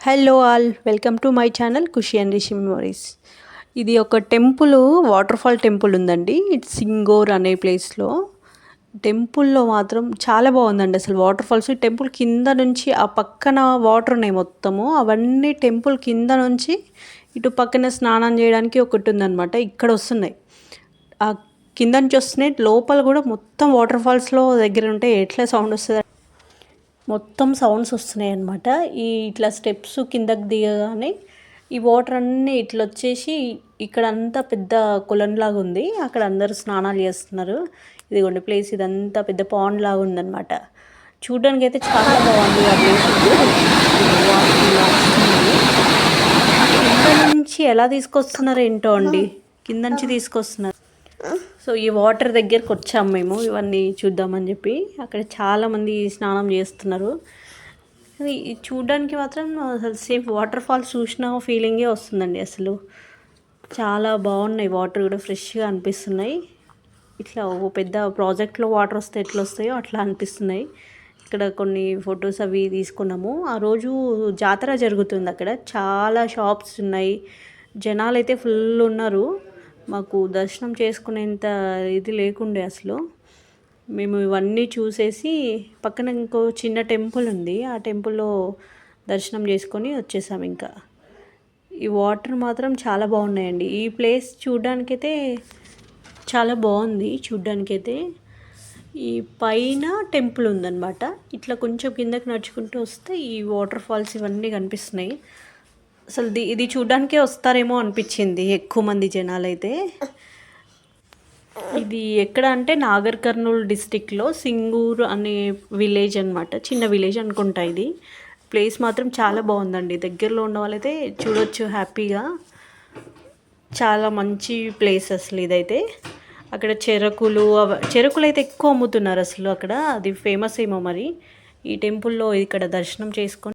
Hello all, welcome to my channel Khushi and Rishi memories. ఇది ఒక temple, waterfall temple ఉందండి. It's Singor అనే ప్లేస్లో. టెంపుల్లో మాత్రం చాలా బాగుందండి. అసలు వాటర్ ఫాల్స్ టెంపుల్ కింద నుంచి ఆ పక్కన వాటర్ ఉన్నాయి మొత్తము. అవన్నీ టెంపుల్ కింద నుంచి ఇటు పక్కన స్నానం చేయడానికి ఒకటి ఉందన్నమాట. ఇక్కడ వస్తున్నాయి, ఆ కింద నుంచి వస్తున్నాయి. లోపల కూడా మొత్తం వాటర్ ఫాల్స్లో దగ్గర ఉంటే ఎట్లా సౌండ్ వస్తుంది, మొత్తం సౌండ్స్ వస్తున్నాయి అన్నమాట. ఈ ఇట్లా స్టెప్స్ కిందకి దిగగానే ఈ వాటర్ అన్నీ ఇట్లా వచ్చేసి ఇక్కడ అంతా పెద్ద కొలంలాగా ఉంది. అక్కడ అందరూ స్నానాలు చేస్తున్నారు. ఇదిగోండి ప్లేస్, ఇదంతా పెద్ద పాండ్ లాగా ఉందన్నమాట. చూడడానికి అయితే చాలా బాగుంది ఆ ప్లేస్. కింద నుంచి ఎలా తీసుకొస్తున్నారు ఏంటో అండి, కింద నుంచి తీసుకొస్తున్నారు. సో ఈ వాటర్ దగ్గరకు వచ్చాము మేము ఇవన్నీ చూద్దామని చెప్పి. అక్కడ చాలామంది స్నానం చేస్తున్నారు. చూడడానికి మాత్రం అసలు సేమ్ వాటర్ ఫాల్స్ చూసిన ఫీలింగే వస్తుందండి. అసలు చాలా బాగున్నాయి, వాటర్ కూడా ఫ్రెష్గా అనిపిస్తున్నాయి. ఇట్లా ఓ పెద్ద ప్రాజెక్ట్లో వాటర్ వస్తే ఎట్లా వస్తాయో అట్లా అనిపిస్తున్నాయి. ఇక్కడ కొన్ని ఫొటోస్ అవి తీసుకున్నాము. ఆ రోజు జాతర జరుగుతుంది అక్కడ, చాలా షాప్స్ ఉన్నాయి, జనాలు అయితే ఫుల్ ఉన్నారు. మాకు దర్శనం చేసుకునేంత ఇది లేకుండే అసలు. మేము ఇవన్నీ చూసేసి పక్కన ఇంకో చిన్న టెంపుల్ ఉంది, ఆ టెంపుల్లో దర్శనం చేసుకొని వచ్చేసాము. ఇంకా ఈ వాటర్ మాత్రం చాలా బాగున్నాయండి. ఈ ప్లేస్ చూడ్డానికైతే చాలా బాగుంది. చూడ్డానికైతే ఈ పైన టెంపుల్ ఉందన్నమాట. ఇట్లా కొంచెం కిందకి నడుచుకుంటూ వస్తే ఈ వాటర్ ఫాల్స్ ఇవన్నీ కనిపిస్తున్నాయి. అసలు ఇది చూడ్డానికే వస్తారేమో అనిపించింది ఎక్కువ మంది జనాలు అయితే. ఇది ఎక్కడ అంటే నాగర్ కర్నూల్ డిస్టిక్లో సింగూర్ అనే విలేజ్ అనమాట. చిన్న విలేజ్ అనుకుంటా ఇది. ప్లేస్ మాత్రం చాలా బాగుందండి. దగ్గరలో ఉన్న వాళ్ళైతే చూడొచ్చు హ్యాపీగా. చాలా మంచి ప్లేస్ అసలు ఇదైతే. అక్కడ చెరుకులు అయితే ఎక్కువ అమ్ముతున్నారు అసలు అక్కడ. అది ఫేమస్ ఏమో మరి. ఈ టెంపుల్లో ఇక్కడ దర్శనం చేసుకొని